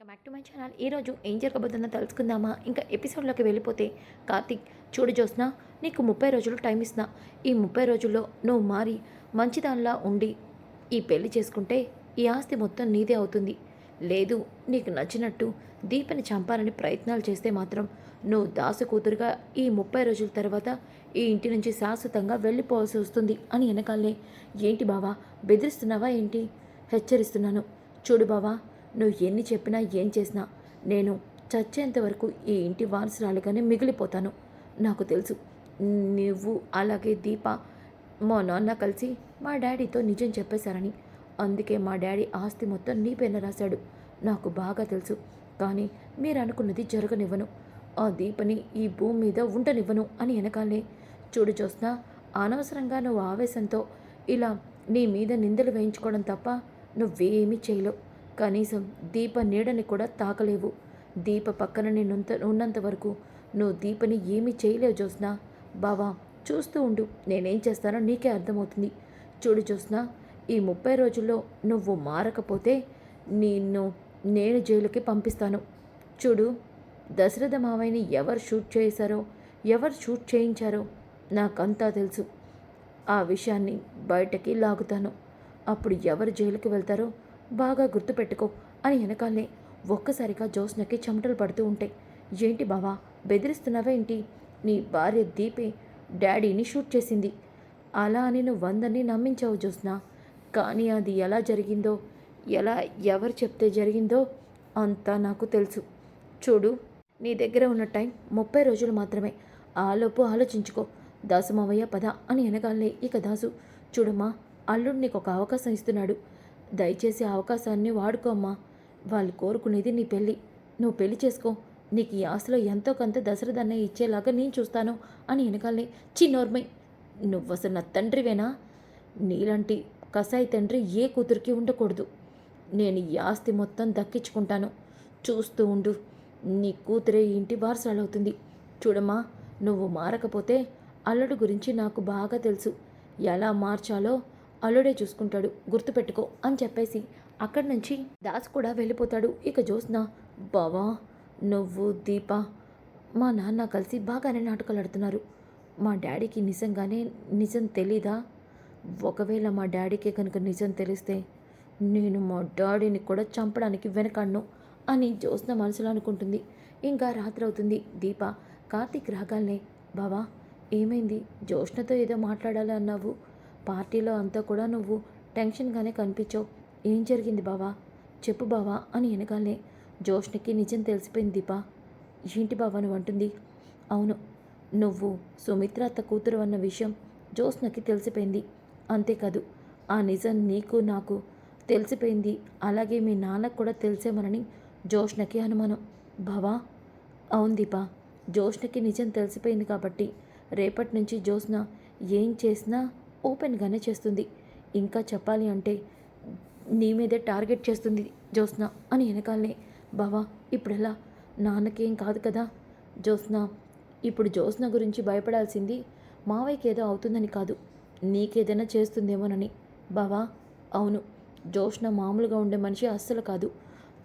Welcome back to my channel. ఈరోజు ఏం జరగబోతుందో తెలుసుకుందామా? ఇంకా ఎపిసోడ్లోకి వెళ్ళిపోతే, కార్తీక్ చూడు జ్యోత్స్న, నీకు 30 రోజులు టైం ఇస్తున్నా. ఈ 30 రోజుల్లో నువ్వు మారి మంచిదానిలా ఉండి ఈ పెళ్లి చేసుకుంటే ఈ ఆస్తి మొత్తం నీదే అవుతుంది. లేదు, నీకు నచ్చినట్టు దీపని చంపాలని ప్రయత్నాలు చేస్తే మాత్రం నువ్వు దాసు కూతురుగా ఈ 30 రోజుల తర్వాత ఈ ఇంటి నుంచి శాశ్వతంగా వెళ్ళిపోవాల్సి వస్తుంది అని వెనకాలే, ఏంటి బావా బెదిరిస్తున్నావా ఏంటి? హెచ్చరిస్తున్నాను. చూడు బావా, నువ్వు ఎన్ని చెప్పినా ఏం చేసినా నేను చచ్చేంత వరకు ఈ ఇంటి వారసురాలుగానే మిగిలిపోతాను. నాకు తెలుసు. నువ్వు అలాగే దీప మా నాన్న కలిసి మా డాడీతో నిజం చెప్పేశారని. అందుకే మా డాడీ ఆస్తి మొత్తం నీ పైన రాశాడు. నాకు బాగా తెలుసు. కానీ మీరు అనుకున్నది జరగనివ్వను. ఆ దీపని ఈ భూమి మీద ఉండనివ్వను అని వెనకాలే, చూడు చూస్తున్నా, అనవసరంగా నువ్వు ఆవేశంతో ఇలా నీ మీద నిందలు వేయించుకోవడం తప్ప నువ్వేమీ చేయలేవు. కనీసం దీప నీడని కూడా తాకలేవు. దీప పక్కన నేను ఉన్నంత వరకు నువ్వు దీపని ఏమీ చేయలేవు జ్యోత్స్న. బావా, చూస్తూ ఉండు, నేనేం చేస్తానో నీకే అర్థమవుతుంది. చూడు జ్యోత్స్న, ఈ 30 రోజుల్లో నువ్వు మారకపోతే నిన్ను నేను జైలుకి పంపిస్తాను. చూడు, దశరథ మావయ్యని ఎవరు షూట్ చేశారో, ఎవరు షూట్ చేయించారో నాకంతా తెలుసు. ఆ విషయాన్ని బయటకి లాగుతాను. అప్పుడు ఎవరు జైలుకి వెళ్తారో బాగా గుర్తుపెట్టుకో అని వెనకాలనే ఒక్కసారిగా జ్యోత్స్నకి చెమటలు పడుతూ ఉంటాయి. ఏంటి బావా, బెదిరిస్తున్నావా ఏంటి? నీ భార్య దీపే డాడీని షూట్ చేసింది. అలా అని నువ్వు 100ని నమ్మించావు జ్యోత్స్న. కానీ అది ఎలా జరిగిందో, ఎవరు చెప్తే జరిగిందో అంతా నాకు తెలుసు. చూడు, నీ దగ్గర ఉన్న టైం 30 రోజులు మాత్రమే. ఆలోపు ఆలోచించుకో. దాసుమవయ్య పద అని వెనకాలనే ఇక దాసు, చూడమ్మా, అల్లుడు నీకు ఒక అవకాశం ఇస్తున్నాడు. దయచేసి అవకాశాన్ని వాడుకోమ్మా. వాళ్ళు కోరుకునేది నీ పెళ్ళి. నువ్వు పెళ్లి చేసుకో. నీకు ఈ ఆస్తిలో ఎంతో కొంత దశరథన్న ఇచ్చేలాగా నేను చూస్తాను అని వెనకాలనే, చిన్నోర్మై, నువ్వసలు నా తండ్రివేనా? నీలాంటి కసాయి తండ్రి ఏ కూతురికి ఉండకూడదు. నేను ఈ ఆస్తి మొత్తం దక్కించుకుంటాను. చూస్తూ ఉండు, నీ కూతురే ఈ ఇంటి వారసురాలవుతుంది. చూడమ్మా, నువ్వు మారకపోతే అల్లుడు గురించి నాకు బాగా తెలుసు. ఎలా మార్చాలో అల్లుడే చూసుకుంటాడు, గుర్తుపెట్టుకో అని చెప్పేసి అక్కడి నుంచి దాస్ కూడా వెళ్ళిపోతాడు. ఇక జ్యోత్స్న, బావా, నువ్వు దీప మా నాన్న కలిసి బాగానే నాటకాలు ఆడుతున్నారు. మా డాడీకి నిజంగానే నిజం తెలీదా? ఒకవేళ మా డాడీకి కనుక నిజం తెలిస్తే నేను మా డాడీని కూడా చంపడానికి వెనకాడను అని జ్యోత్స్న మనసులో అనుకుంటుంది. ఇంకా రాత్రి అవుతుంది. దీప కార్తీక్ రాగాలనే, బావా ఏమైంది? జ్యోత్స్నతో ఏదో మాట్లాడాలి అన్నావు. పార్టీలో అంతా కూడా నువ్వు టెన్షన్గానే కనిపించావు. ఏం జరిగింది బావా? చెప్పు బావా అని వెనకాలనే, జ్యోత్స్నకి నిజం తెలిసిపోయింది దీప. ఏంటి బావా నువ్వు అంటుంది? అవును, నువ్వు సుమిత్ర అత్త కూతురు అన్న విషయం జ్యోత్స్నకి తెలిసిపోయింది. అంతేకాదు, ఆ నిజం నీకు నాకు తెలిసిపోయింది. అలాగే మీ నాన్నకు కూడా తెలిసేమనని జ్యోత్స్నకి అనుమానం. బావా, అవును దీప, జ్యోత్స్నకి నిజం తెలిసిపోయింది కాబట్టి రేపటి నుంచి జ్యోత్స్న ఏం చేసినా ఓపెన్గానే చేస్తుంది. ఇంకా చెప్పాలి అంటే నీ మీదే టార్గెట్ చేస్తుంది జ్యోత్స్న అని వెనకాలనే, బావా ఇప్పుడెలా? నాన్నకేం కాదు కదా? జ్యోత్స్న, ఇప్పుడు జ్యోత్స్న గురించి భయపడాల్సింది మావయ్యకి ఏదో అవుతుందని కాదు, నీకేదైనా చేస్తుందేమోనని. బావా, అవును, జ్యోత్స్న మామూలుగా ఉండే మనిషి అస్సలు కాదు.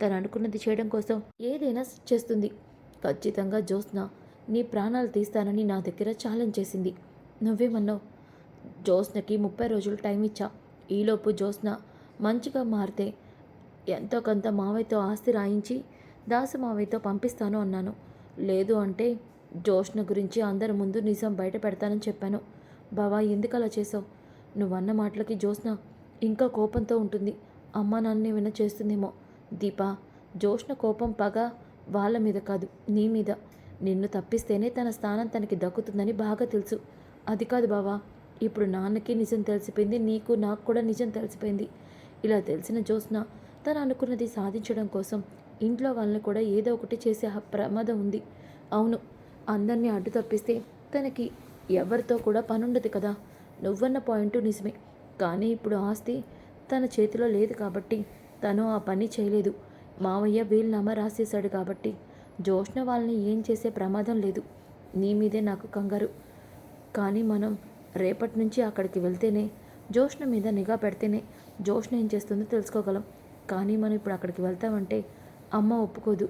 తను అనుకున్నది చేయడం కోసం ఏదైనా చేస్తుంది. ఖచ్చితంగా జ్యోత్స్న నీ ప్రాణాలు తీస్తానని నా దగ్గర ఛాలెంజ్ చేసింది. నువ్వేమన్నావు? జ్యోత్స్నకి 30 రోజులు టైం ఇచ్చా. ఈలోపు జ్యోత్స్న మంచిగా మారితే ఎంతో కొంత మావయ్యతో ఆస్తి రాయించి దాసు మావయ్యతో పంపిస్తాను అన్నాను. లేదు అంటే జ్యోత్స్న గురించి అందరి ముందు నిజం బయట పెడతానని చెప్పాను. బావా, ఎందుకు అలా చేసావు? నువ్వన్న మాటలకి జ్యోత్స్న ఇంకా కోపంతో ఉంటుంది. అమ్మ నాన్న ఏమైనా చేస్తుందేమో. దీపా, జ్యోత్స్న కోపం పగ వాళ్ళ మీద కాదు, నీ మీద. నిన్ను తప్పిస్తేనే తన స్థానం తనకి దక్కుతుందని బాగా తెలుసు. అది కాదు బావా, ఇప్పుడు నాన్నకి నిజం తెలిసిపోయింది, నీకు నాకు కూడా నిజం తెలిసిపోయింది. ఇలా తెలిసిన జ్యోత్స్న తను అనుకున్నది సాధించడం కోసం ఇంట్లో వాళ్ళని కూడా ఏదో ఒకటి చేసే ప్రమాదం ఉంది. అవును, అందరినీ అడ్డు తప్పిస్తే తనకి ఎవరితో కూడా పనుండదు కదా. నువ్వన్న పాయింట్ నిజమే. కానీ ఇప్పుడు ఆస్తి తన చేతిలో లేదు కాబట్టి తను ఆ పని చేయలేదు. మావయ్య వీలునామా రాసేశాడు కాబట్టి జ్యోత్స్న వాళ్ళని ఏం చేసే ప్రమాదం లేదు. నీ మీదే నాకు కంగారు. కానీ మనం రేపటి నుంచి అక్కడికి వెళ్తేనే, జ్యోత్స్న మీద నిఘా పెడితేనే జ్యోత్స్న ఏం చేస్తుందో తెలుసుకోగలం. కానీ మనం ఇప్పుడు అక్కడికి వెళ్తామంటే అమ్మ ఒప్పుకోదు.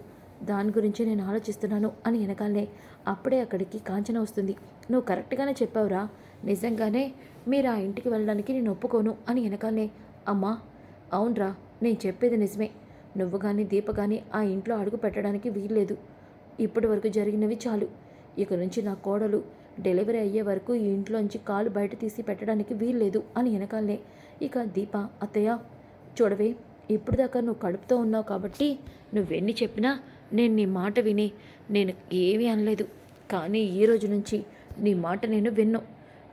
దాని గురించి నేను ఆలోచిస్తున్నాను అని వెనకాలనే అప్పుడే అక్కడికి కాంచన వస్తుంది. నువ్వు కరెక్ట్గానే చెప్పావురా. నిజంగానే మీరు ఆ ఇంటికి వెళ్ళడానికి నేను ఒప్పుకోను అని వెనకాలనే అమ్మా అవునరా నేను చెప్పేది నిజమే. నువ్వు కానీ దీప కానీ ఆ ఇంట్లో అడుగు పెట్టడానికి వీల్లేదు. ఇప్పటి వరకు జరిగినవి చాలు. ఇక నుంచి నా కోడలు డెలివరీ అయ్యే వరకు ఈ ఇంట్లోంచి కాలు బయట తీసి పెట్టడానికి వీల్లేదు అని వెనకాలనే ఇక దీప అత్తయ్య చూడవే ఇప్పుడు దాకా నువ్వు కడుపుతో ఉన్నావు కాబట్టి నువ్వెన్ని చెప్పినా నేను నీ మాట విని నేను ఏమీ అనలేదు. కానీ ఈ రోజు నుంచి నీ మాట నేను విన్ను.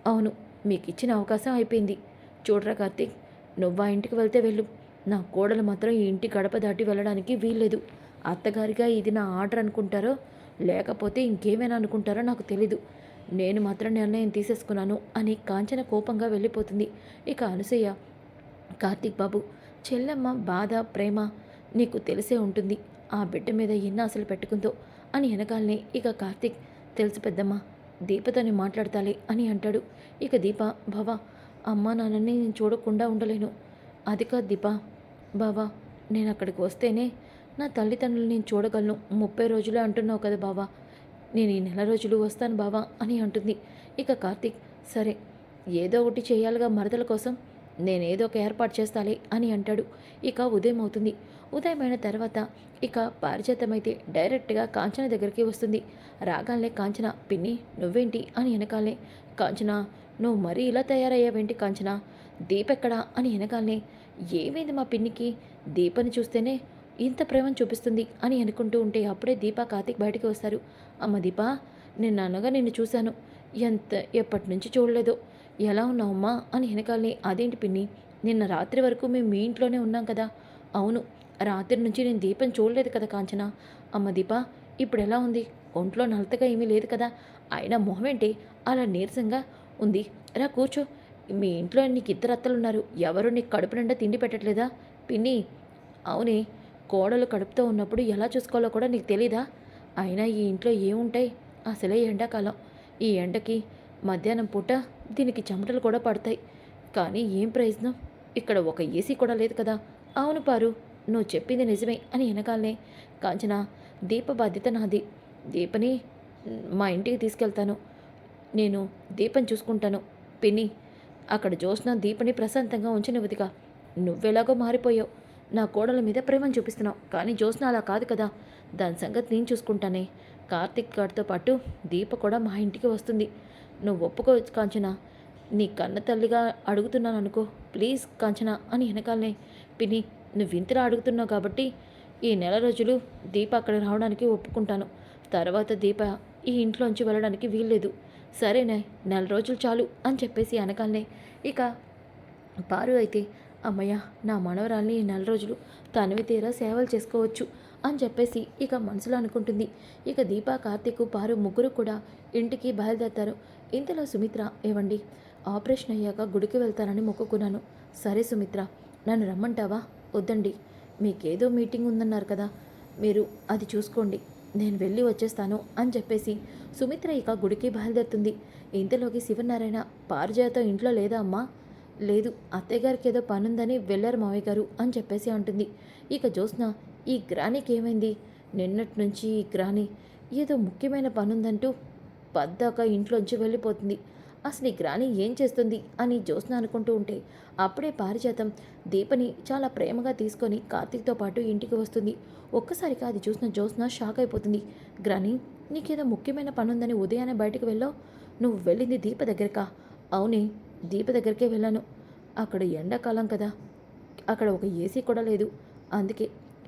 అవును మీకు ఇచ్చిన అవకాశం అయిపోయింది. చూడరా కార్తీక్ నువ్వు ఆ ఇంటికి వెళ్తే వెళ్ళు. నా కోడలు మాత్రం ఈ ఇంటి గడప దాటి వెళ్ళడానికి వీల్లేదు. అత్తగారిగా ఇది నా ఆర్డర్ అనుకుంటారో లేకపోతే ఇంకేమైనా అనుకుంటారో నాకు తెలీదు. నేను మాత్రం నిర్ణయం తీసేసుకున్నాను అని కాంచన కోపంగా వెళ్ళిపోతుంది. ఇక అనసూయ కార్తీక్ బాబు చెల్లెమ్మ బాధ ప్రేమ నీకు తెలిసే ఉంటుంది. ఆ బిడ్డ మీద ఎన్ని ఆశలు పెట్టుకుందో అని వెనకాలనే ఇక కార్తీక్ తెలుసు పెద్దమ్మ దీపతోని మాట్లాడతాలే అని అంటాడు. ఇక దీప బావా అమ్మా నాన్నని నేను చూడకుండా ఉండలేను. అది కాదు దీప బావా నేను అక్కడికి వస్తేనే నా తల్లిదండ్రులు నేను చూడగలను. 30 రోజులే అంటున్నావు కదా బావా. నేను ఈ నెల రోజులు వస్తాను బావా అని అంటుంది. ఇక కార్తీక్ సరే ఏదో ఒకటి చేయాలిగా మరదల కోసం నేనేదో ఒక ఏర్పాటు చేస్తాలే అని అంటాడు. ఇక ఉదయం అవుతుంది. ఉదయమైన తర్వాత ఇక పారిజాతమైతే డైరెక్ట్గా కాంచన దగ్గరికి వస్తుంది. రాగాలనే కాంచన పిన్ని నువ్వేంటి అని వెనకాలనే కాంచన నువ్వు మరీ ఇలా తయారయ్యావేంటి కాంచన దీపెక్కడా అని వెనకాలనే ఏమైంది మా పిన్నికి దీపని చూస్తేనే ఇంత ప్రేమను చూపిస్తుంది అని అనుకుంటూ ఉంటే అప్పుడే దీప కార్తీక్ బయటికి వస్తారు. అమ్మ దీప నిన్న అనగా నిన్ను చూశాను. ఎప్పటి నుంచి చూడలేదో. ఎలా ఉన్నావమ్మా అని వెనకాలనే అదేంటి పిన్ని నిన్న రాత్రి వరకు మేము మీ ఇంట్లోనే ఉన్నాం కదా. అవును రాత్రి నుంచి నేను దీపం చూడలేదు కదా కాంచన. అమ్మ దీప ఇప్పుడు ఎలా ఉంది? ఒంట్లో నలతగా ఏమీ లేదు కదా. అయినా మొహం ఏంటి అలా నీరసంగా ఉంది? రా కూర్చో. మీ ఇంట్లో నీకు ఇద్దరు అత్తలున్నారు. ఎవరు నీకు కడుపు నిండా తిండి పెట్టట్లేదా? పిన్ని అవునే కోడలు కడుపుతో ఉన్నప్పుడు ఎలా చూసుకోవాలో కూడా నీకు తెలీదా? అయినా ఈ ఇంట్లో ఏముంటాయి? అసలే ఎండాకాలం. ఈ ఎండకి మధ్యాహ్నం పూట దీనికి చెమటలు కూడా పడతాయి. కానీ ఏం ప్రయోజనం? ఇక్కడ ఒక ఏసీ కూడా లేదు కదా. అవును పారు నువ్వు చెప్పింది నిజమే అని వెనకాలనే కాంచన దీప బాధ్యత నాది. దీపని మా ఇంటికి తీసుకెళ్తాను. నేను దీపం చూసుకుంటాను. పిన్ని అక్కడ జ్యోత్స్న దీపని ప్రశాంతంగా ఉంచనివ్వదిగా. నువ్వెలాగో మారిపోయావు. నా కోడల మీద ప్రేమను చూపిస్తున్నావు. కానీ జ్యోత్స్న అలా కాదు కదా. దాని సంగతి నేను చూసుకుంటానే. కార్తిక్ గారితో పాటు దీప కూడా మా ఇంటికి వస్తుంది. నువ్వు ఒప్పుకో కాంచన. నీ కన్న తల్లిగా అడుగుతున్నాను అనుకో. ప్లీజ్ కాంచన అని వెనకాలనే పిన్ని నువ్వు ఇంతలా అడుగుతున్నావు కాబట్టి ఈ నెల రోజులు దీప అక్కడ రావడానికి ఒప్పుకుంటాను. తర్వాత దీప ఈ ఇంట్లోంచి వెళ్ళడానికి వీల్లేదు. సరేనే నెల రోజులు చాలు అని చెప్పేసి వెనకాలనే ఇక పారు అయితే అమ్మయ్య నా మనవరాల్ని ఈ నెల రోజులు తనివి తీరా సేవలు చేసుకోవచ్చు అని చెప్పేసి ఇక మనసులో అనుకుంటుంది. ఇక దీప కార్తీక్ పారు ముగ్గురు కూడా ఇంటికి బయలుదేరతారు. ఇంతలో సుమిత్ర ఏవండి ఆపరేషన్ అయ్యాక గుడికి వెళ్తానని మొక్కుకున్నాను. సరే సుమిత్ర నన్ను రమ్మంటావా? వద్దండి మీకేదో మీటింగ్ ఉందన్నారు కదా మీరు అది చూసుకోండి నేను వెళ్ళి వచ్చేస్తాను అని చెప్పేసి సుమిత్ర ఇక గుడికి బయలుదేరుతుంది. ఇంతలోకి శివనారాయణ పారిజాతం ఇంట్లో లేదా అమ్మా? లేదు అత్తయ్యగారికి ఏదో పనుందని వెళ్ళారు మావయ్య గారు అని చెప్పేసి అంటుంది. ఇక జ్యోత్స్న ఈ గ్రానికి ఏమైంది? నిన్నటి నుంచి ఈ గ్రాని ఏదో ముఖ్యమైన పనుందంటూ పద్దాక ఇంట్లోంచి వెళ్ళిపోతుంది. అసలు ఈ గ్రాని ఏం చేస్తుంది అని జ్యోత్స్న అనుకుంటూ ఉంటే అప్పుడే పారిజాతం దీపని చాలా ప్రేమగా తీసుకొని కార్తీక్తో పాటు ఇంటికి వస్తుంది. ఒక్కసారిగా అది చూసిన జ్యోత్స్న షాక్ అయిపోతుంది. గ్రాని నీకేదో ముఖ్యమైన పనుందని ఉదయాన్నే బయటకు వెళ్ళావు. నువ్వు వెళ్ళింది దీప దగ్గరకా? అవునే దీప దగ్గరికే వెళ్ళాను. అక్కడ ఎండాకాలం కదా. అక్కడ ఒక ఏసీ కూడా లేదు. అందుకే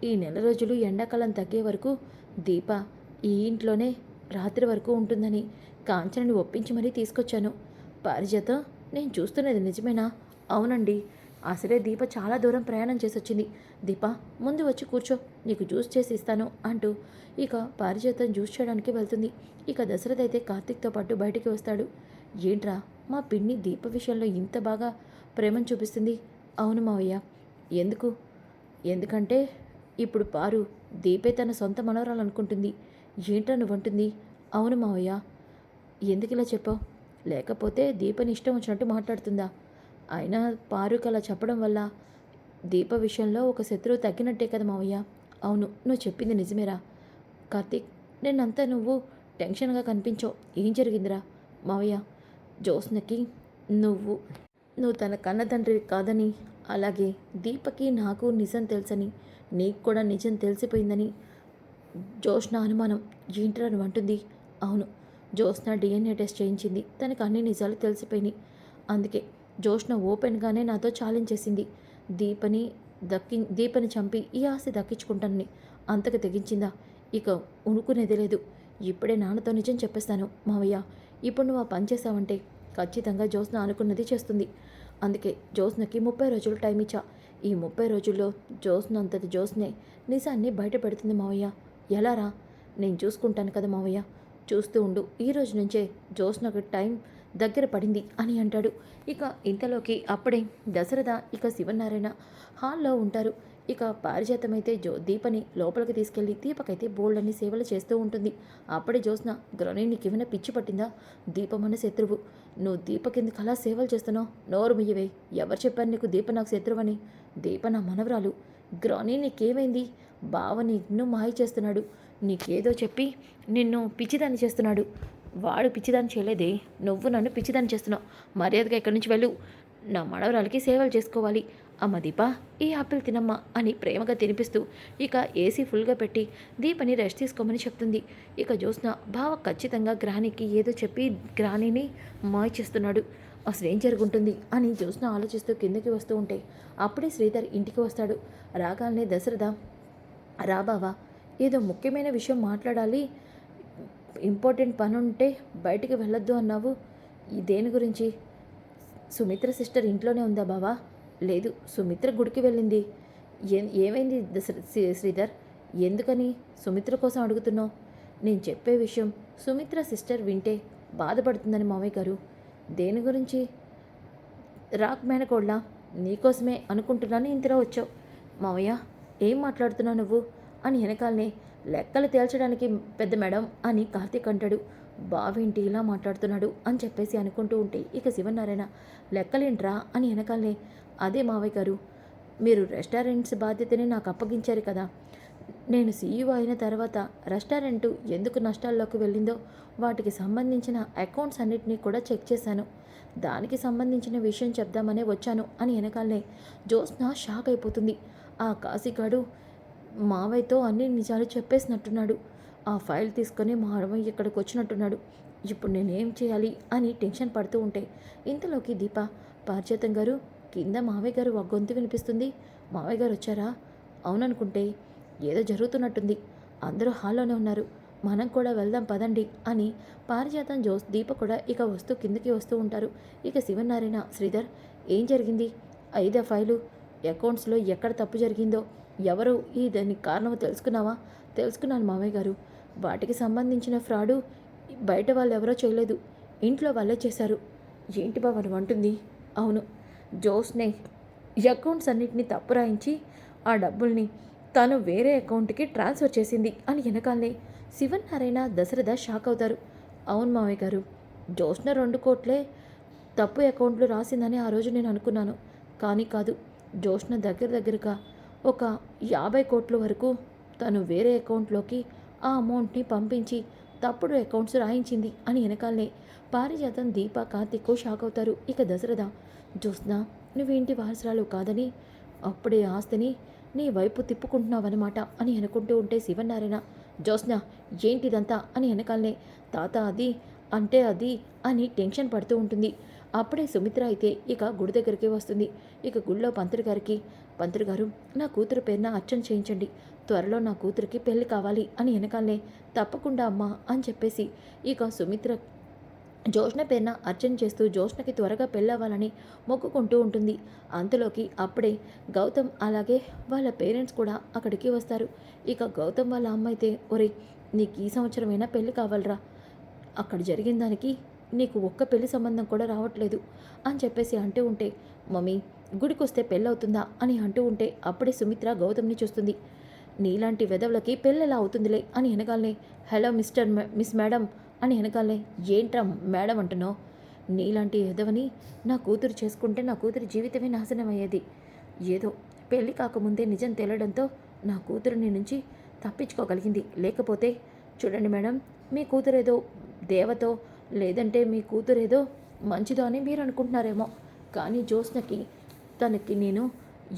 ఈ నెల రోజులు ఎండాకాలం తగ్గే వరకు దీప ఈ ఇంట్లోనే రాత్రి వరకు ఉంటుందని కాంచనని ఒప్పించి మరీ తీసుకొచ్చాను. పారిజాతం నేను చూస్తున్నది నిజమేనా? అవునండి అసలే దీప చాలా దూరం ప్రయాణం చేసి వచ్చింది. దీప ముందు వచ్చి కూర్చో నీకు జ్యూస్ చేసి ఇస్తాను అంటూ ఇక పారిజాతం జ్యూస్ చేయడానికి వెళ్తుంది. ఇక దశరథ్ అయితే కార్తీక్తో పాటు బయటికి వస్తాడు. ఏంట్రా మా పిన్ని దీప విషయంలో ఇంత బాగా ప్రేమను చూపిస్తుంది? అవును మావయ్య. ఎందుకు? ఎందుకంటే ఇప్పుడు పారు దీపే తన సొంత మనవరాలనుకుంటుంది. ఏంట్రా నువ్వంటుంది? అవును మావయ్య. ఎందుకు ఇలా చెప్పావు? లేకపోతే దీపని ఇష్టం వచ్చినట్టు మాట్లాడుతుందా? అయినా పారుకి అలా చెప్పడం వల్ల దీప విషయంలో ఒక శత్రువు తగ్గినట్టే కదా మావయ్య. అవును, నువ్వు చెప్పింది నిజమేరా. కార్తీక్, నిన్నంతా నువ్వు టెన్షన్‌గా కనిపించావు. ఏం జరిగిందిరా? మావయ్య, జ్యోత్స్నకి నువ్వు నువ్వు తన కన్నతండ్రివి కాదని, అలాగే దీపకి నాకు నిజం తెలుసని, నీకు కూడా నిజం తెలిసిపోయిందని జ్యోత్స్న అనుమానం. ఏంట్రా నువ్వంటుంది? అవును, జ్యోత్స్న డీఎన్ఏ టెస్ట్ చేయించింది. తనకు అన్ని నిజాలు తెలిసిపోయినాయి. అందుకే జ్యోత్స్న ఓపెన్‌గానే నాతో ఛాలెంజ్ చేసింది. దీపని దీపని చంపి ఈ ఆస్తి దక్కించుకుంటానని. అంతకు తెగించిందా? ఇక ఉనుకునేది లేదు. ఇప్పుడే నాన్నతో నిజం చెప్పేస్తాను మావయ్య. ఇప్పుడు నువ్వు ఆ పని చేశావంటే ఖచ్చితంగా జ్యోత్స్న అనుకున్నది చేస్తుంది. అందుకే జ్యోత్స్నకి 30 రోజులు టైం ఇచ్చా. ఈ 30 రోజుల్లో జ్యోత్స్న అంతటి జ్యోత్స్నే నిజాన్ని బయట పెడుతుంది మావయ్య. ఎలారా? నేను చూసుకుంటాను కదా మావయ్య. చూస్తూ ఉండు. ఈ రోజు నుంచే జ్యోత్స్నకు టైం దగ్గర పడింది అని అంటాడు. ఇక ఇంతలోకి అప్పుడే దశరథ ఇక శివనారాయణ హాల్లో ఉంటారు. ఇక పారిజాతమైతే దీపని లోపలికి తీసుకెళ్లి దీపకైతే బోల్డన్ని సేవలు చేస్తూ ఉంటుంది. అప్పుడే జ్యోత్స్న, గ్రని నీకేమైనా పిచ్చి పట్టిందా? దీపమన్న శత్రువు. నువ్వు దీపకెందుకు అలా సేవలు చేస్తున్నావు? నోరు ముయ్యవే. ఎవరు చెప్పారు నీకు దీప నాకు శత్రువని? దీప నా మనవరాలు. గ్రని నీకేమైంది? బావ నిన్ను మాయ చేస్తున్నాడు. నీకేదో చెప్పి నిన్ను పిచ్చిదాన్ని చేస్తున్నాడు. వాడు పిచ్చిదాన్ని చేయలేదే, నువ్వు నన్ను పిచ్చిదాన్ని చేస్తున్నావు. మర్యాదగా ఇక్కడి నుంచి వెళ్ళు. నా మనవరాలకి సేవలు చేసుకోవాలి. అమ్మ దీప, ఈ ఆపిల్ తినమ్మా అని ప్రేమగా తినిపిస్తూ ఇక ఏసీ ఫుల్గా పెట్టి దీపని రెస్ట్ తీసుకోమని చెప్తుంది. ఇక జ్యోత్స్న, బావ ఖచ్చితంగా గ్రానికి ఏదో చెప్పి గ్రానీని మాయ చేస్తున్నాడు. అసలు ఏం జరుగుంటుంది అని జ్యోత్స్న ఆలోచిస్తూ కిందకి వస్తూ ఉంటే అప్పుడే శ్రీధర్ ఇంటికి వస్తాడు. రాగానే దశరథ, రా బావా, ఏదో ముఖ్యమైన విషయం మాట్లాడాలి, ఇంపార్టెంట్ పని ఉంటే బయటికి వెళ్ళొద్దు అన్నావు. దేని గురించి? సుమిత్ర సిస్టర్ ఇంట్లోనే ఉందా బావా? లేదు, సుమిత్ర గుడికి వెళ్ళింది. ఏమైంది శ్రీధర్? ఎందుకని సుమిత్ర కోసం అడుగుతున్నావు? నేను చెప్పే విషయం సుమిత్ర సిస్టర్ వింటే బాధపడుతుందని మావయ్య గారు. దేని గురించి? రాక్ మేనకోళ్ళ, నీకోసమే అనుకుంటున్నాను ఇంతలో వచ్చావు. మావయ్య, ఏం మాట్లాడుతున్నావు నువ్వు అని వెనకాలనే, లెక్కలు తేల్చడానికి పెద్ద మేడం అని కార్తీక్ అంటాడు. బావేంటి ఇలా మాట్లాడుతున్నాడు అని చెప్పేసి అనుకుంటూ ఉంటే ఇక శివనారాయణ, లెక్కలేంట్రా అని వెనకాలనే, అదే మావయ్య గారు, మీరు రెస్టారెంట్స్ బాధ్యతని నాకు అప్పగించారు కదా. నేను సీఈఓ అయిన తర్వాత రెస్టారెంటు ఎందుకు నష్టాల్లోకి వెళ్ళిందో వాటికి సంబంధించిన అకౌంట్స్ అన్నిటినీ కూడా చెక్ చేశాను. దానికి సంబంధించిన విషయం చెప్దామనే వచ్చాను అని వెనకాలనే జ్యోత్స్న షాక్ అయిపోతుంది. ఆ కాశీగాడు మావయ్యతో అన్ని నిజాలు చెప్పేసినట్టున్నాడు. ఆ ఫైల్ తీసుకొని మావయ్య ఇక్కడికి వచ్చినట్టున్నాడు. ఇప్పుడు నేనేం చేయాలి అని టెన్షన్ పడుతూ ఉంటే ఇంతలోకి దీప, పారిజాతం గారు, కింద మావయ్య గారు ఒక గొంతు వినిపిస్తుంది. మావయ్య గారు వచ్చారా? అవుననుకుంటే ఏదో జరుగుతున్నట్టుంది. అందరూ హాల్లోనే ఉన్నారు. మనం కూడా వెళ్దాం పదండి అని పారిజాతం దీప కూడా ఇక వస్తూ కిందకి వస్తూ ఉంటారు. ఇక శివనారాయణ, శ్రీధర్, ఏం జరిగింది? ఐదా ఫైలు అకౌంట్స్లో ఎక్కడ తప్పు జరిగిందో, ఎవరు ఈ దానికి కారణమో తెలుసుకున్నావా? తెలుసుకున్నాను మావయ్య గారు. వాటికి సంబంధించిన ఫ్రాడు బయట వాళ్ళు ఎవరో చేయలేదు, ఇంట్లో వాళ్ళే చేశారు. ఏంటి బావ నువ్వు అంటుంది? అవును, జ్యోత్స్నే అకౌంట్స్ అన్నిటినీ తప్పు రాయించి ఆ డబ్బుల్ని తను వేరే అకౌంట్కి ట్రాన్స్ఫర్ చేసింది అని వెనకాలనే శివనారాయణ, దశరథ షాక్ అవుతారు. అవును మావయ్య గారు, జ్యోత్స్న 2 కోట్లే తప్పు అకౌంట్లు రాసిందని ఆ రోజు నేను అనుకున్నాను. కానీ కాదు, జ్యోత్స్న దగ్గరగా ఒక 50 కోట్ల వరకు తను వేరే అకౌంట్లోకి ఆ అమౌంట్ని పంపించి తప్పుడు అకౌంట్స్ రాయించింది అని వెనకాలనే పారిజాతం, దీప, కార్తీక్ షాక్ అవుతారు. ఇక దశరథ, జ్యోత్స్న నువ్వేంటి వారసురాలు కాదని అప్పుడే ఆస్తిని నీ వైపు తిప్పుకుంటున్నావన్నమాట అని అనుకుంటూ ఉంటే శివనారాయణ, జ్యోత్స్న ఏంటిదంతా అని వెనకాలనే, తాత అది అంటే అది అని టెన్షన్ పడుతూ ఉంటుంది. అప్పుడే సుమిత్ర అయితే ఇక గుడి దగ్గరికి వస్తుంది. ఇక గుడిలో పంతులు గారు, నా కూతురు పేరున అర్చన చేయించండి. త్వరలో నా కూతురికి పెళ్లి కావాలి అని వెనకాలనే, తప్పకుండా అమ్మా అని చెప్పేసి ఇక సుమిత్ర జ్యోత్స్న పేరున అర్చన చేస్తూ జ్యోత్స్నకి త్వరగా పెళ్ళవ్వాలని మొక్కుకుంటూ ఉంటుంది. అంతలోకి అప్పుడే గౌతమ్ అలాగే వాళ్ళ పేరెంట్స్ కూడా అక్కడికి వస్తారు. ఇక గౌతమ్ వాళ్ళ అమ్మ అయితే, ఒరే, నీకు ఈ సంవత్సరమైనా పెళ్ళి కావాలరా, అక్కడ జరిగిన దానికి నీకు ఒక్క పెళ్లి సంబంధం కూడా రావట్లేదు అని చెప్పేసి అంటూ ఉంటే, మమ్మీ గుడికొస్తే పెళ్ళవుతుందా అని అంటూ ఉంటే అప్పుడే సుమిత్ర గౌతమ్ని చూస్తుంది. నీలాంటి వెధవులకి పెళ్ళెలా అవుతుందిలే అని వెనకాలనే, హలో మిస్ మేడం అని వెనకాలనే, ఏంట్రా మేడం అంటున్నావు? నీలాంటి వెధవని నా కూతురు చేసుకుంటే నా కూతురి జీవితమే నాశనం అయ్యేది. ఏదో పెళ్ళి కాకముందే నిజం తెలియడంతో నా కూతురు నీ నుంచి తప్పించుకోగలిగింది. లేకపోతే చూడండి మేడం, మీ కూతురేదో దేవతో లేదంటే మీ కూతురేదో మంచిదో అని మీరు అనుకుంటున్నారేమో, కానీ జ్యోత్స్నకి తనకి నేను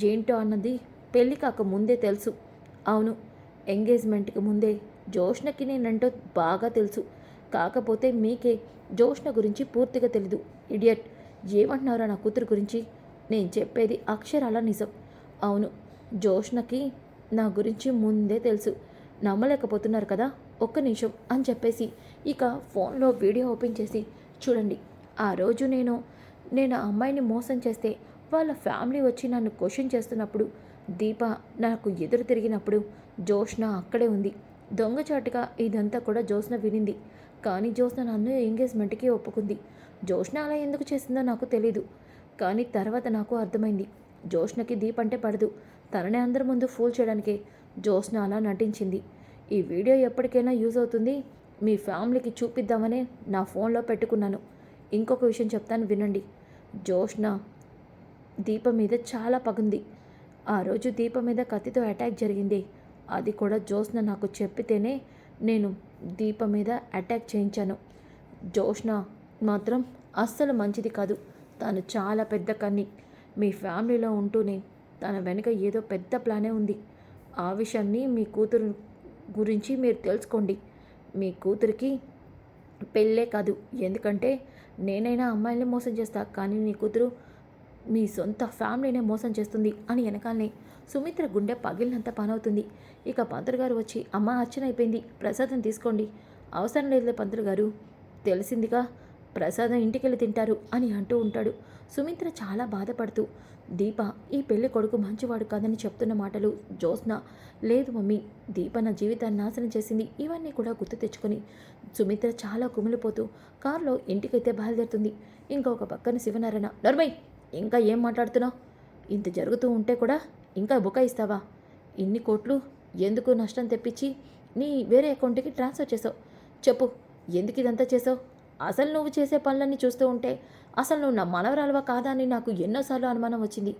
ఏంటో అన్నది పెళ్ళి కాక ముందే తెలుసు. అవును, ఎంగేజ్మెంట్కి ముందే జ్యోత్స్నకి నేనంటో బాగా తెలుసు. కాకపోతే మీకే జ్యోత్స్న గురించి పూర్తిగా తెలీదు. ఇడియట్, ఏమంటున్నారా నా కూతురు గురించి? నేను చెప్పేది అక్షరాల నిజం. అవును, జ్యోత్స్నకి నా గురించి ముందే తెలుసు. నమ్మలేకపోతున్నారు కదా, ఒక్క నిమిషం అని చెప్పేసి ఇక ఫోన్లో వీడియో ఓపెన్ చేసి చూడండి. ఆ రోజు నేను ఆ అమ్మాయిని మోసం చేస్తే వాళ్ళ ఫ్యామిలీ వచ్చి నన్ను క్వశ్చన్ చేస్తున్నప్పుడు, దీప నాకు ఎదురు తిరిగినప్పుడు జ్యోత్స్న అక్కడే ఉంది. దొంగచాటుగా ఇదంతా కూడా జ్యోత్స్న వినింది. కానీ జ్యోత్స్న నన్ను ఎంగేజ్మెంట్కి ఒప్పుకుంది. జ్యోత్స్న అలా ఎందుకు చేసిందో నాకు తెలీదు. కానీ తర్వాత నాకు అర్థమైంది, జ్యోత్స్నకి దీప అంటే పడదు. తననే అందరి ముందు ఫూల్ చేయడానికే జ్యోత్స్న అలా నటించింది. ఈ వీడియో ఎప్పటికైనా యూజ్ అవుతుంది, మీ ఫ్యామిలీకి చూపిద్దామనే నా ఫోన్లో పెట్టుకున్నాను. ఇంకొక విషయం చెప్తాను వినండి. జ్యోత్స్న దీప మీద చాలా పగుంది. ఆ రోజు దీప మీద కత్తితో అటాక్ జరిగింది. అది కూడా జ్యోత్స్న నాకు చెప్పితేనే నేను దీప మీద అటాక్ చేయించాను. జ్యోత్స్న మాత్రం అస్సలు మంచిది కాదు. తను చాలా పెద్ద కన్ని. మీ ఫ్యామిలీలో ఉంటూనే తన వెనుక ఏదో పెద్ద ప్లానే ఉంది. ఆ విషయాన్ని మీ కూతురు గురించి మీరు తెలుసుకోండి. మీ కూతురికి పెళ్ళే కాదు, ఎందుకంటే నేనైనా అమ్మాయిల్ని మోసం చేస్తా, కానీ నీ కూతురు మీ సొంత ఫ్యామిలీనే మోసం చేస్తుంది అని వెనకాలనే సుమిత్ర గుండె పగిలినంత పనవుతుంది. ఇక పంతులు గారు వచ్చి, అమ్మ అర్చన అయిపోయింది, ప్రసాదం తీసుకోండి. అవసరం లేదులే పంతులు గారు, తెలిసిందిగా ప్రసాదం ఇంటికెళ్ళి తింటారు అని అంటూ ఉంటాడు. సుమిత్ర చాలా బాధపడుతూ, దీప ఈ పెళ్లి కొడుకు మంచివాడు కాదని చెప్తున్న మాటలు జ్యోత్స్న, లేదు మమ్మీ, దీప నా జీవితాన్ని నాశనం చేసింది, ఇవన్నీ కూడా గుర్తు తెచ్చుకొని సుమిత్ర చాలా కుమిలిపోతూ కారులో ఇంటికైతే బయలుదేరుతుంది. ఇంకొక పక్కన శివనారాయణ, నర్మయ్, ఇంకా ఏం మాట్లాడుతున్నావు? ఇంత జరుగుతూ ఉంటే కూడా ఇంకా బుకాయిస్తావా? ఇన్ని కోట్లు ఎందుకు నష్టం తెప్పించి నీ వేరే అకౌంట్కి ట్రాన్స్ఫర్ చేసావు? చెప్పు, ఎందుకు ఇదంతా చేసావు? అసలు నువ్వు చేసే పనులన్నీ చూస్తూ ఉంటే అసలు నువ్వు నా మనవరాలువా కాదా అని నాకు ఎన్నోసార్లు అనుమానం వచ్చింది.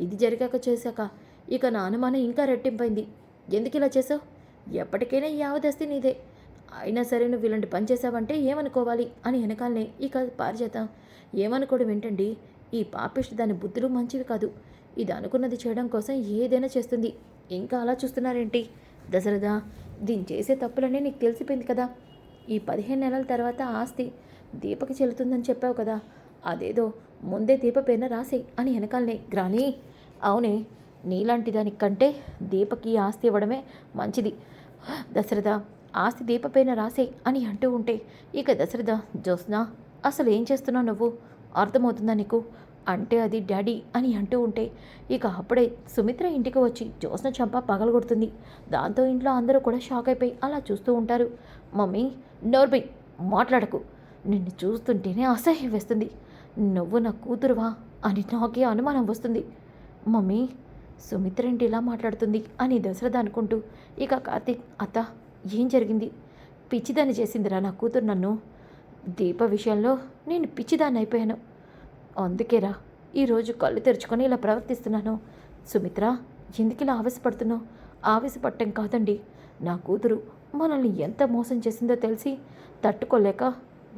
ఇది జరిగాక చేశాక ఇక నా అనుమానం ఇంకా రెట్టింపైంది. ఎందుకు ఇలా చేసావు? ఎప్పటికైనా ఈ యావదస్తి నీదే. అయినా సరే నువ్వు ఇలాంటి పని చేసావంటే ఏమనుకోవాలి అని వెనకాలనే ఇక పారిజాత, ఏమనుకోవడం ఏంటండి, ఈ పాపిష్టి దాని బుద్ధులు మంచివి కాదు. ఇది అనుకున్నది చేయడం కోసం ఏదైనా చేస్తుంది. ఇంకా అలా చూస్తున్నారేంటి? దశరథ, దీన్ని చేసే తప్పులనే నీకు తెలిసిపోయింది కదా. ఈ 15 నెలల తర్వాత ఆస్తి దీపకి చెల్లుతుందని చెప్పావు కదా, అదేదో ముందే దీప పేరున రాసేయి అని వెనకాలనే గ్రాని, అవునే, నీలాంటి దానికంటే దీపకి ఆస్తి ఇవ్వడమే మంచిది. దశరథ, ఆస్తి దీప పేరున రాసేయి అని అంటూ ఉంటే ఇక దశరథ, జ్యోత్స్న, అసలు ఏం చేస్తున్నావు నువ్వు? అర్థమవుతుందా నీకు? అంటే అది డాడీ అని అంటూ ఉంటే ఇక అప్పుడే సుమిత్ర ఇంటికి వచ్చి జ్యోత్స్న చంప పగలగొడుతుంది. దాంతో ఇంట్లో అందరూ కూడా షాక్ అయిపోయి అలా చూస్తూ ఉంటారు. మమ్మీ, నోర్బై, మాట్లాడకు, నిన్ను చూస్తుంటేనే అసహ్యం వేస్తుంది. నువ్వు నా కూతురువా అని నాకే అనుమానం వస్తుంది. మమ్మీ, సుమిత్ర ఏంటి ఇలా మాట్లాడుతుంది అని దశరథ అనుకుంటూ ఇక కార్తీక్, అత్త, ఏం జరిగింది? పిచ్చిదాన్ని చేసిందిరా నా కూతురు నన్ను. దీప విషయంలో నేను పిచ్చిదాన్ని అయిపోయాను. అందుకేరా ఈరోజు కళ్ళు తెరుచుకొని ఇలా ప్రవర్తిస్తున్నాను. సుమిత్ర, ఎందుకు ఇలా ఆవేశపడుతున్నావు? ఆవేశపడటం కాదండి, నా కూతురు మనల్ని ఎంత మోసం చేసిందో తెలిసి తట్టుకోలేక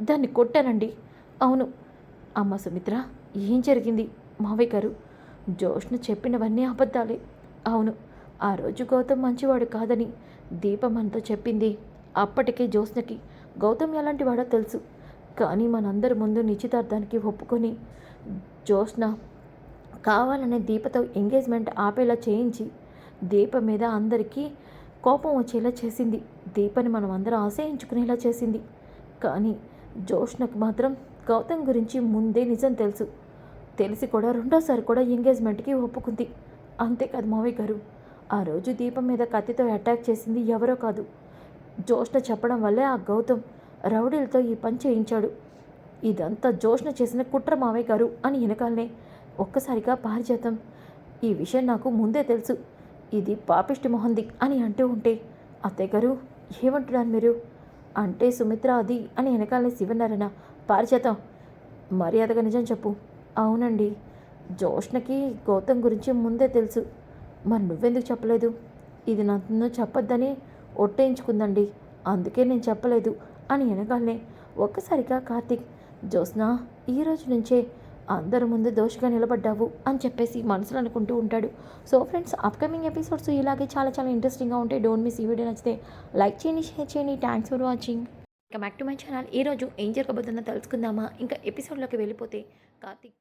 దాన్ని కొట్టానండి. అవును. అమ్మ సుమిత్ర, ఏం జరిగింది? మావయ్య గారు, జ్యోత్స్న చెప్పినవన్నీ అబద్ధాలే. అవును, ఆ రోజు గౌతమ్ మంచివాడు కాదని దీపం మనతో చెప్పింది. అప్పటికే జ్యోత్స్నకి గౌతమ్ ఎలాంటి వాడో తెలుసు. కానీ మనందరి ముందు నిశ్చితార్థానికి ఒప్పుకొని జ్యోత్స్న కావాలనే దీపతో ఎంగేజ్మెంట్ ఆపేలా చేయించి దీప మీద అందరికీ కోపం వచ్చేలా చేసింది. దీపని మనం అందరం ఆశయించుకునేలా చేసింది. కానీ జ్యోత్స్నకు మాత్రం గౌతమ్ గురించి ముందే నిజం తెలుసు. తెలిసి కూడా రెండోసారి కూడా ఎంగేజ్మెంట్కి ఒప్పుకుంది. అంతేకాదు మావయ్య గారు, ఆ రోజు దీపం మీద కత్తితో అటాక్ చేసింది ఎవరో కాదు, జ్యోత్స్న చెప్పడం వల్లే ఆ గౌతమ్ రౌడీలతో ఈ పని చేయించాడు. ఇదంతా జ్యోత్స్న చేసిన కుట్ర మావయ్య గారు అని వెనకాలనే ఒక్కసారిగా పారిజాతం, ఈ విషయం నాకు ముందే తెలుసు, ఇది పాపిష్టి మొహంది అని అంటూ ఉంటే, అత్తయ్య గారు ఏమంటున్నారు మీరు? అంటే సుమిత్ర అది అని వెనకాలనే శివనారాయణ, పారిజాతం, మర్యాదగా నిజం చెప్పు. అవునండి, జ్యోత్స్నకి గౌతమ్ గురించి ముందే తెలుసు. మరి నువ్వెందుకు చెప్పలేదు? ఇది నన్ను చెప్పొద్దని ఒట్టేయించుకుందండి. అందుకే నేను చెప్పలేదు అని అనగానే ఒక్కసారిగా కార్తీక్, జ్యోత్స్న ఈరోజు నుంచే అందరి ముందు దోషిగా నిలబడ్డావు అని చెప్పేసి మనసులో అనుకుంటూ ఉంటాడు. సో ఫ్రెండ్స్, అప్కమింగ్ ఎపిసోడ్స్ ఇలాగే చాలా చాలా ఇంట్రెస్టింగ్గా ఉంటాయి. Don't miss. ఈ వీడియో నచ్చితే లైక్ చేయండి, షేర్ చేయండి. Thanks for watching. ఇక బ్యాక్ టు మై ఛానల్. ఈరోజు ఏం జరగబోతుందో తెలుసుకుందామా? ఇంకా ఎపిసోడ్లోకి వెళ్ళిపోతే కార్తీక్